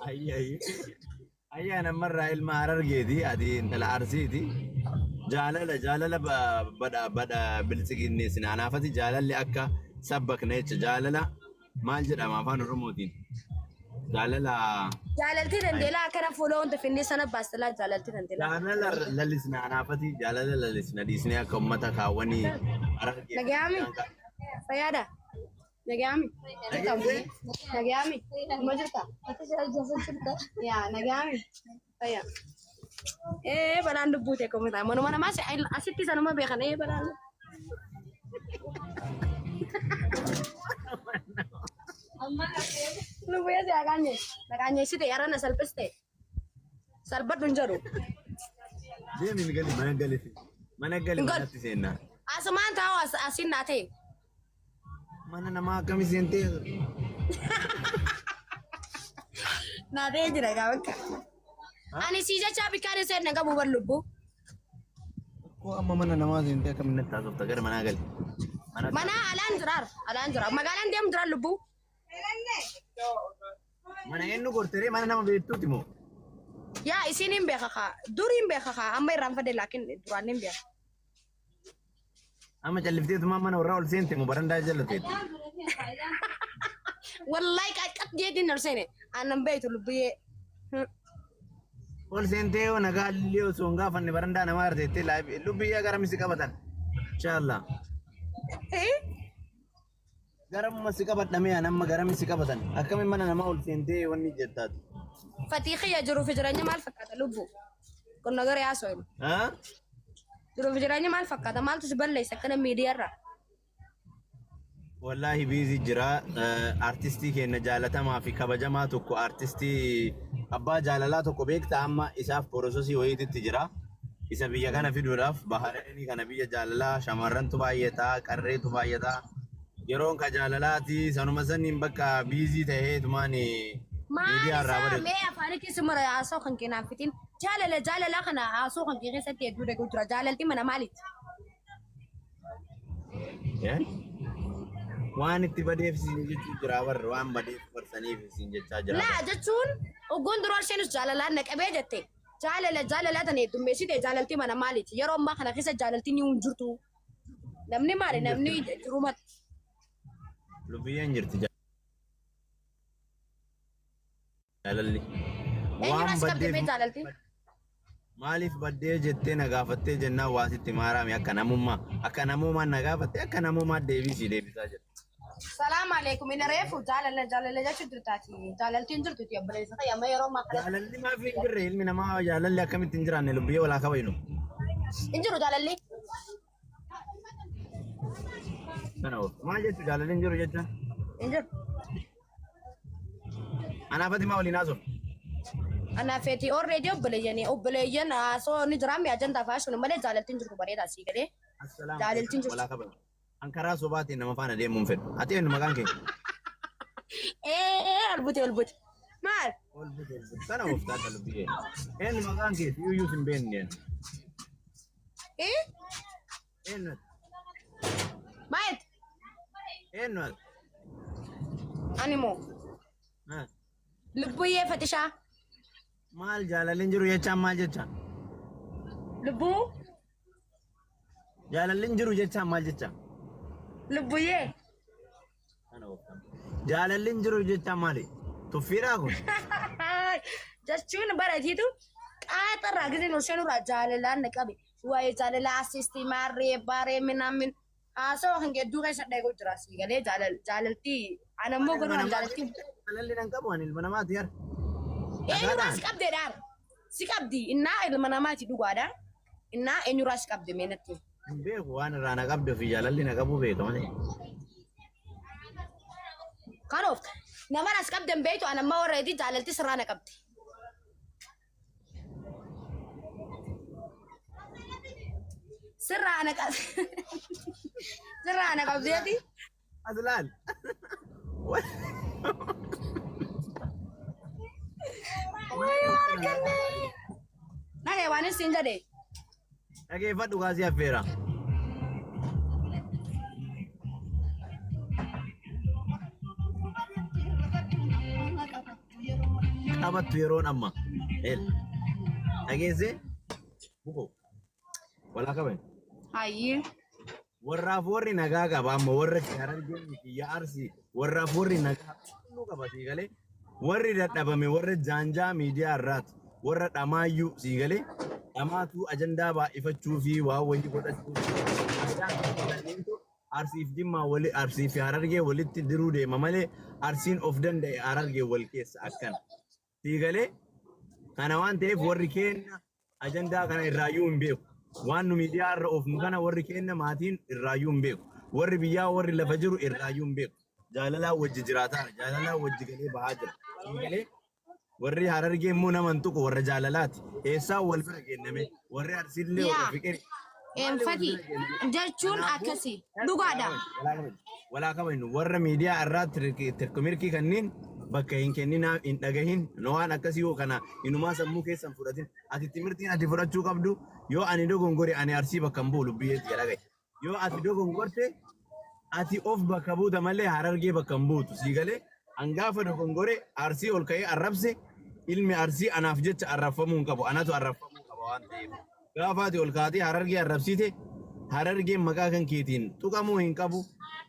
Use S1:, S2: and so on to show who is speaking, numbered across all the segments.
S1: أي أي أنا مرة المهرر جدي أدي أنت العرسيتي جاللا بدا بالسجن سنة أنا فتي جاللا أكا سبك نيتش جاللا ما الجد ما فان الرموتين جاللا
S2: Jaalaltii dandeelaa akkana fuula wanta finnee sana baastalaa jaalaltii dandeelaa.
S1: جاللا للسنا أنا فتي جاللا للسنا دي سنة أكا متا كاوني
S2: Nagayaami. Fayyaadha. Nagayaami. Nagayaami. Ma jirta? Yaa nagayaami. Fayyaa. Balaan lubbuu ta'e komitaa. Manuma namaa asitti sanuma beekan balaan. Lubbuu yaa siyaaqaanye. Nagaanye site yarana salphiste. Salphadhu hin jedhu.
S1: ديمي نقلي ما نقلي ما نقلي ما نتسينا
S2: Asumaan taa'u asiin naa ta'e.
S1: ما أنا ما كم سنتي
S2: Naa ta'e jira gaa bakka. Ani si jecha bikkaan isa na qabu bar lubbuu.
S1: Ko amma mana nama sente kam net taso tagar mana gal
S2: Mana alaan jiraar. Magaalaan deemu jiraar lubbuu.
S1: mana ennu gortere mana nama beektu timo
S2: Yaa isiin hin beeka kaa. Durii hin beeka kaa. Amma irraan fade laakiin duraan hin beeka.
S1: amma callifte tuma mana warra ol sente mo baranda jallate
S2: Wallahi qat jeetiin narseene. Aannan beektu lubbuyyee.
S1: ol sente o nagalio songa fanne baranda nama arte la lubiya garam si kabatan inshallah garam si kabat name anamma garam si kabatan akami mana nama ol sente wonni jettat
S2: Fatiiqiyya jiru fi jireenya maal fakkaata lubbuu? Kun nagara yaasoo himu.
S1: ha
S2: Jiru fi jireenya maal fakkaata? Maaltu si balleessa akkana miidiyaarra?
S1: wallahi bizi jira artisti kenna jaalatamaa fi kabajamaa tokko artisti abbaa jaalalaa tokko beekta amma isaaf porososii wayititti jira isa biyya kana fiduudhaaf bahareeni kana biyya jaalalaa shamarrantu baay'ataa qarreetu baay'ataa yeroon ka jaalalaati sanuma saniin bakka biizii ta'ee tumaan miidiyaa irraa
S2: Maal
S1: badatu
S2: mee afaanitti si mara haasoo kan keenaaf fitiin jaalala kana haasoo kan kee keessatti hedduu deeguu jira. Jaalalti mana maaliiti?
S1: waan itti badeef siin jechuu jira warra waan badeef barsaniif siin jechaa jira
S2: Laa jechuun oggoon duraan isheenus jaalalaan naqabee jette. Jaalala tan heddummeessite jaalalti mana maaliiti? Yeroo ammaa kana keessa jaalalti ni hin jirtu. Namni maali? Namni jirumatti.
S1: lubbiyyeen jirti jaalalli
S2: Eenyuun as qabdee jaalalti?
S1: maaliif baddee jettee na gaafattee jennaan waasitti maaraami akka namummaan na gaafattee akka namummaa deebisaa jira.
S2: Salaam alaikum. Ina reefu jaalala jechuun jirtaati. Jaalaltiin jirtuti obboleessa ta'e amma yeroo ammaa kana.
S1: Jaalalli maaf hin jirre ilmi namaa jaalalli akkamitti hin jiraanne lubbiyee walaa kabaynu.
S2: Hin jiru jaalalli.
S1: Kana of maal jechu jaalalli hin jiru jecha.
S2: Hin jiru.
S1: Anaafati maa waliin haasofna.
S2: Anaafeeti already obboleeyyan haasoo ni jira mi ajandaa faashion malee jaalaltiin jirtu bareedaa sii galee. Jaalaltiin jirtu.
S1: Walaa kabaynu. An karaa sobaatiin nama faana deemuun fedhu. Ati eenyu maqaan kee?
S2: Olbuti. Maal?
S1: Olbuti. Kana of taata lubbiyee. Eenyu maqaan kee? Iyyuu hin beekne. Eenyu?
S2: Maayet?
S1: Eenyu?
S2: Ani moo? Lubbuyyee Fatishaa.
S1: Maal jaalalli jiru jechaan maal jechaan?
S2: Lubbuu?
S1: Jaalalli jiru jechaan maal jechaan?
S2: Lubbuyyee.
S1: Jaalalli jiru jechaan maali? Tuffiidhaa kun?
S2: Jechuun baratiitu qaaxarraa gisee nusheenurraa jaalalaan na qabe. Waa'ee jaalalaa asistii maarree baaree minaamin haasoo kan gedduu keessa dheeguu jira sii galee jaalaltii anammoo godhuun jaalaltii.
S1: Jaalalli nan qabu ani ilma namaati yar.
S2: Eenyurraa si qabdee dhaar? Si qabdi innaa ilma namaati dhugaadha. Innaa eenyurraa si qabde meenatti.
S1: Hin beeku waan irraa na qabde fi jaalalli na qabu beeka malee.
S2: Kanoof nama as qabden beektu anammoo warreeti jaalalti sirraa na qabdi. Sirraa na qabdi. Sirraa na qabdeeti.
S1: Aslaan.
S2: Nagee waan isin jedhe.
S1: Dhageeffadhu kaasii affeera. qabattu yeroon amma. Dhageesse? Buko. Walaa qaban.
S2: Hayyee.
S1: Warraaf warri nagaa qaba amma warra Harargee biyya Arsii warraaf warri nagaa hulluu qaba sii galee warri dadhabame warra jaanjaa miidiyaa irraati warra dhamaayyuu sii galee dhamaatu ajandaa baay'ifachuu fi waa wayii godhachuu Arsiif Jimmaa wali Arsii fi Harargee walitti diruu deema malee Arsiin of danda'e Harargee wal keessa akkana sii galee kana waan ta'eef warri keenya ajandaa kana irraayyuu hin beeku. Waan nu miidiyaa irra oofnu kana warri keenya maatiin irraayyuu hin beeku. Warri biyyaa warri lafa jiru irraayyuu hin beeku. Jaalalaa wajji jiraataa jaalalaa wajji galee bahaa jira. Galee warri Harargee immoo naman tuqu warra jaalalaati. Eessaa wal bira geenname warri Arsiillee warra Fiqiri.
S2: Fati jechuun akkasii dhugaadha.
S1: Walaa qabnu warra miidiyaa irraa tirkumirkii kanneen bakka hin kenninaa hin dhagahin waan akkasii yoo kana inumaa sammuu keessan fudhatin ati timirtiin ati fudhachuu qabdu yoo ani dogongore ani Arsii bakka hin buulu biyyeetti jedhagaye yoo ati dogongorte ati of bakka buuta malee Harargee bakka hin buutu sii galee hangaafa dogongore Arsii ol ka'ee arrabse ilmi Arsii anaaf jecha arrabfamuu hin qabu anatu arrabfamuu qaba waan ta'eef gaafa ati ol kaatee Harargee arrabsite Harargeen maqaa kan keetiin tuqamuu hin qabu.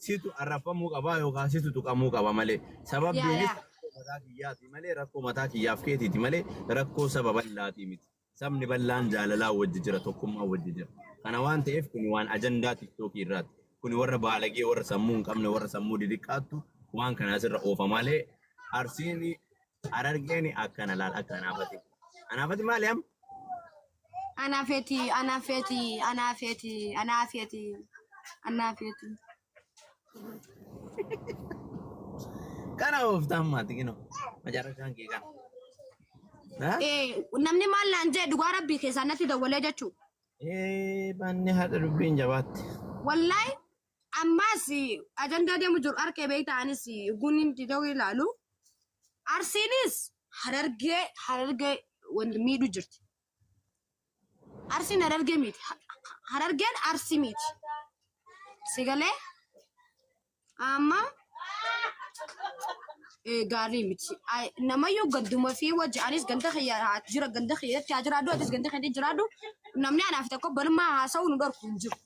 S1: Situ arrafamuu qaba yookaan situ tuqamuu qaba malee sababbiinis mataa kiyyaati malee rakkoo mataa kiyyaaf keetiiti malee rakkoo saba bal'aati miti. Sabni bal'aan jaalalaa wajji jira tokkummaa wajji jira. Kana waan ta'eef kun waan ajandaa tiktookii irraati. Kun warra baalagee warra sammuu hin qabne warra sammuu didiqqaattu waan kanaas irra oofa malee Arsiin Harargeen akkana laal akka anaafati. Anaafati maali am?
S2: Anaafeti.
S1: Kana ooftaan maati kino majarrashaan kee kana.
S2: Namni maal laan jedhu dhugaa rabbii keessaa natti dawwalee jechuudha.
S1: Banni haadha dubbiin jabaatti.
S2: Wallahi ammas ajandaa deemu jiru harkee beektaanis guniin didoo ilaalu. Arsiinis Harargee wanti miidhu jirti. Arsiin Harargee miti. Harargeen Arsii miti. Sigalee amma gaarii miti. Namayyuu gadduma fi wajji anis ganda xiyyaa jira ganda xiyyatti haa jiraadhu atis ganda xiyyatti jiraadhu namni anaaf tokko balmaa haasa'u nu dhorku hin jiru.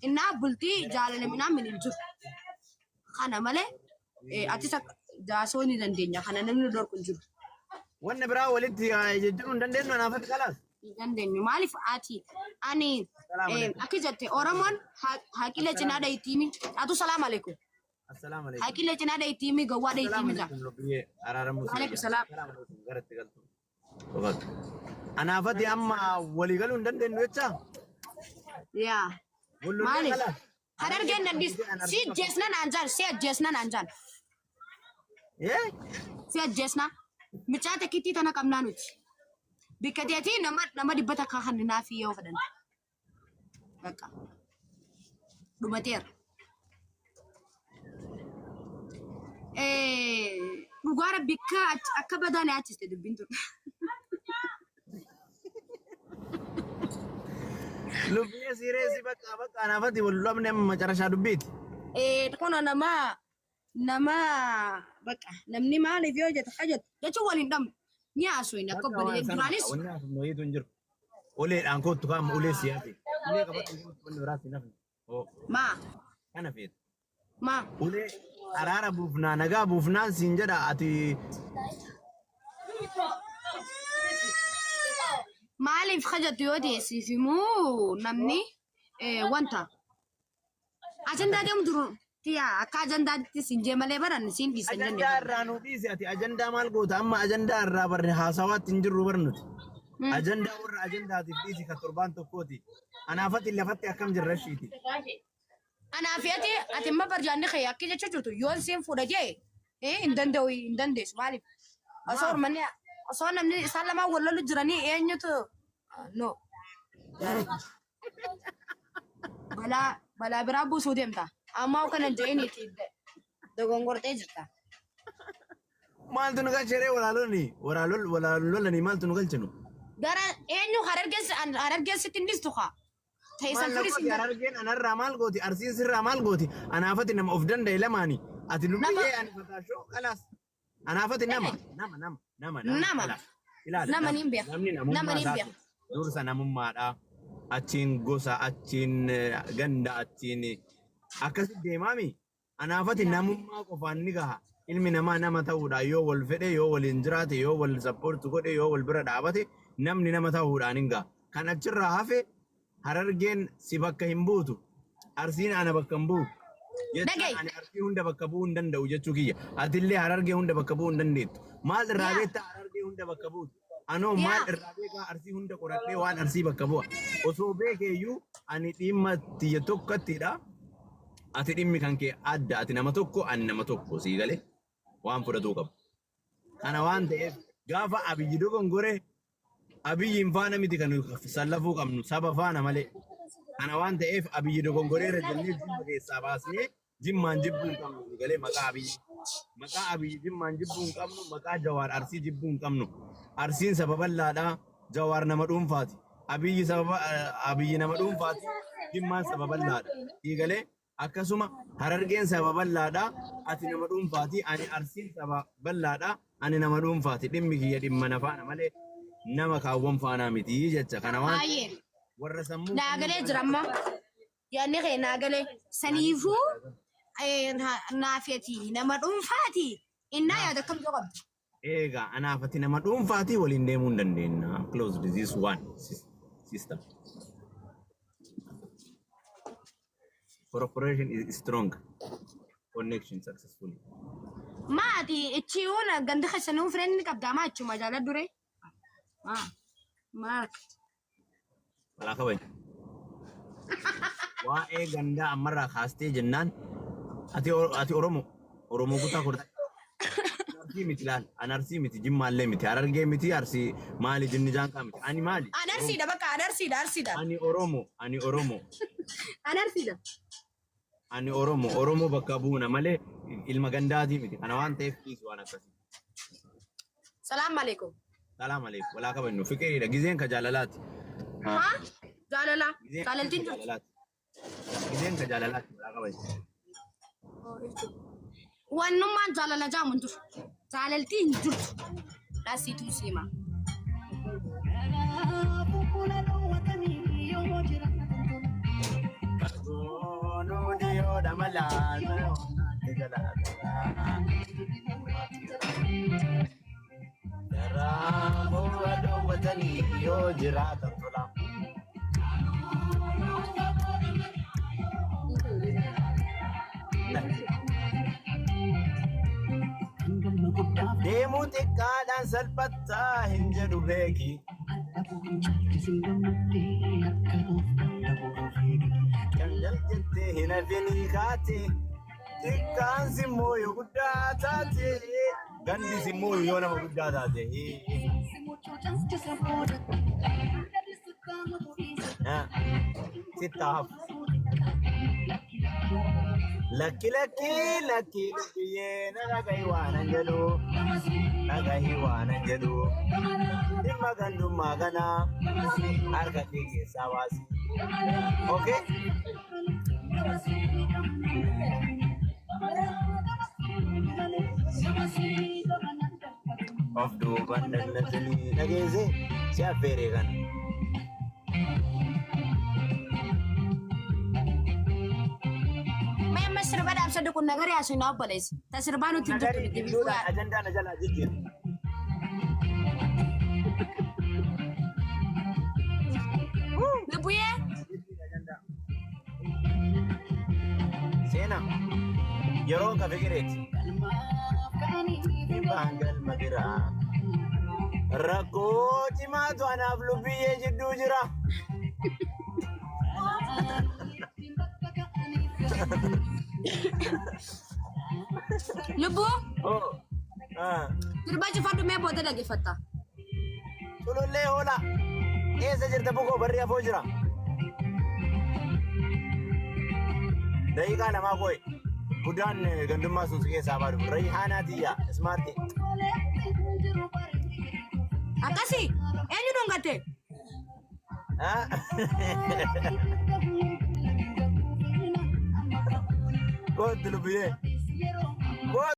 S2: Innaa bultii jaalalaminaa min hin jiru. Kana malee atis jaasoo ni dandeenya kana namni nu dhorku hin jiru.
S1: Wanni biraa walitti jijjiiruu hin dandeenyu anaafatti kalaas.
S2: Dandeenyu maaliif ati ani akka jette Oromoon haqilee cinaa dhayitiimi atu salaam alaikum.
S1: Assalamu alaikum.
S2: Haqilee cinaa dhayitiimi gawwaa dhayitiimi jaa.
S1: Alaikum salaam. Anaafatti amma walii galuu hin dandeenyu jecha.
S2: Yaa. Maaliif? Harargeen dandis si jeesna naanjaan si jeesna naanjaan. Si jeesna micaate kitti tana qabnaa nuti. Bikkateeti nama dibbata kan naafi yoo fedhan. Bakka. Dhumateera. Dhugaa rabbika akka badaan aachiste dubbiin tun.
S1: Lubbiin sireessi bakka anaafatti wal dhabne macarashaa dubbiiti.
S2: Kuna nama bakka namni maaliif yoo jette hajjatu jechuun waliin dhabne. Ni asuhin akka balee duraanis.
S1: Wanni asuhin wayiitu hin jiru. Uleedhaan kootu kaa'ama ulee siyaati. Ulee qabatu wanni biraatti nafni.
S2: Maa.
S1: Kana feetu.
S2: Maa.
S1: Ulee araara buufnaa nagaa buufnaan siin jedha ati.
S2: Maaliif hajjatu yoo deessiif immoo namni wanta. Ajandaa deemu duru. Tiyaa akka ajandaatti siin jee malee baran siin dhiisan jennee.
S1: Ajandaa irraa nu dhiisi ati ajandaa maal goota amma ajandaa irraa barre haasawaatti hin jirru barnuti. Ajandaa warra ajandaatiif dhiisi ka torbaan tokkooti. Anaafatti lafatti akkam jirra shiiti.
S2: Anaafiyati ati immoo barjaanni kee akka jecha jirtu yoon siin fuudha jee hin danda'u hin dandeessu maaliif? Osoo namni isaan lamaan wal lolu jiranii eenyutu no. Balaa biraa buusuu deemta. Amma kana jeeniiti dogongortee jirta.
S1: Maaltu nu galchee walaalolanii maaltu nu galchinu?
S2: Gara eenyu harargeessitti indistu haa. Ta'isan firis hin
S1: Harargeen anarraa maal gooti Arsiin sirraa maal gooti anaafatti nama of danda'e lamaani ati lubbiyee ani fataashoo kalaas أنا فات نما
S2: Nama ni biar. Nama ni biar.
S1: Dursa namummaadha. Achiin gosa, achiin ganda, achiin akkasi deemaami. Anaafati namummaa qofaan ni gaha. Ilmi namaa nama ta'uudha yoo wal fedhe, yoo waliin jiraate, yoo wal sappoortu godhe, yoo wal bira dhaabate namni nama ta'uudhaan hin gaha. Kan achirraa hafe Harargeen si bakka hin buutu. Arsiin ana bakka hin buutu. Jechuun ani arsii hunda bakka bu'uu hin danda'u jechuu kiyya. Atillee Harargee hunda bakka bu'uu hin dandeettu. Maal irraa beektaa Harargee hunda bakka buutu? Anoo maal irraa beekaa arsii hunda qoradhee waan arsii bakka bu'a. Osoo beekeeyyuu ani dhimma tiyya tokkottidha. Ati dhimmi kan kee adda. Ati nama tokko ani nama tokko sii galee waan fudhatuu qabu. Kana waan ta'eef gaafa abiyyi dogongoree abiyyiin faana miti kan sallafuu qabnu saba faana malee. Kana waan ta'eef abiyyi dogongoreera jennee jimma keessaa baasnee jimmaan jibbuu hin qabnu galee maqaa abiyyi. Maqaa abiyyi jimmaan jibbuu hin qabnu maqaa Jawaar arsii jibbuu hin qabnu. Arsiin saba bal'aadha. Jawaar nama dhuunfaati. Abiyyi nama dhuunfaati. Jimmaan saba bal'aadha. Dhiigalee akkasuma Harargeen saba bal'aadha. Ati nama dhuunfaati. Ani arsiin saba bal'aadha. Ani nama dhuunfaati. Dhimmi kiyya dhimma na faana malee nama kaawwan faanaa miti jecha. Kana waan warra sammuu.
S2: Naagalee jiramma. Yaadni kee naagalee saniifuu naafeeti nama dhuunfaati. Innaa yaada akkam qabdu.
S1: Egaa anaafati nama dhuunfaati waliin deemuu hin dandeenya. Close this one system. Corporation is strong. Connection successful.
S2: Maati ichiuna ganda keessanuu fireen qabdaa maachuma jaalladhu dure. Maak.
S1: Walaa kabaj. Waa'ee gandaa ammarraa kaastee jennaan ati Oromoo kutaa kurtaa. Arsii miti laal. An arsii miti jimmaallee miti. Harargee miti arsii maali jinni jaanqaa miti. Ani maali?
S2: Anarsiidha bakka anarsiidha.
S1: Ani Oromoo.
S2: Anarsiidha.
S1: Ani Oromoo bakka buuna malee ilma gandaatii miti. Kana waan ta'eef dhiisu waan akkasii.
S2: Salaam alaikum.
S1: Salaam alaikum. Walaa kabajnu. Fiqiriidha. Gizeen ka jaalalaati.
S2: Haa? Jaalala. Jaalaltiin jirtu.
S1: Gizeen ka jaalalaati. Walaa kabajnu.
S2: Wannummaan jaalala jaamu hin jiru. Jaalaltii hin jirtu. Dhaasiituu siima.
S1: Yoo jiraatan tola. Deemuu xiqqaadhaan salphattaa hin jedhu beeki. Kan jaljettee hin hafini kaate. Xiqqaan simmoo yoo guddaa taate. Gandi simmoo yoo nama guddaa taate. Sittaaf. Lakki yeena nagahi waanan jedhu dhimma gandummaa kana harka kee keessaa baasi. Okay? Of duuban dhallatanii dhageesse si affeeree kana.
S2: Sirba dhaabsadhu kun nagari haasofnaa obboleessi. Ta sirbaa nuti hin jirtu nuti bifuudha.
S1: Ajandaan jalaa jijjiirra.
S2: Lubbuyee.
S1: Seenaa yeroo ka fikireeti. Dhibbaan galma jira. Rakkoo cimaatu anaaf lubbiyyee jidduu jira.
S2: Lubbu?
S1: Oh.
S2: Sirba cufadhu mee booda dhaggeeffatta.
S1: Tulullee hoola. Eessa jirta bukoo barri hafoo jira. Daqiiqaa lamaa boo'e. Buddaan gandummaa sun si keessaa baadu. Rayhaanaa tiyya. Ismaartii.
S2: Akkasii? Eenyu dhungatte?
S1: Kootu lubbiyee.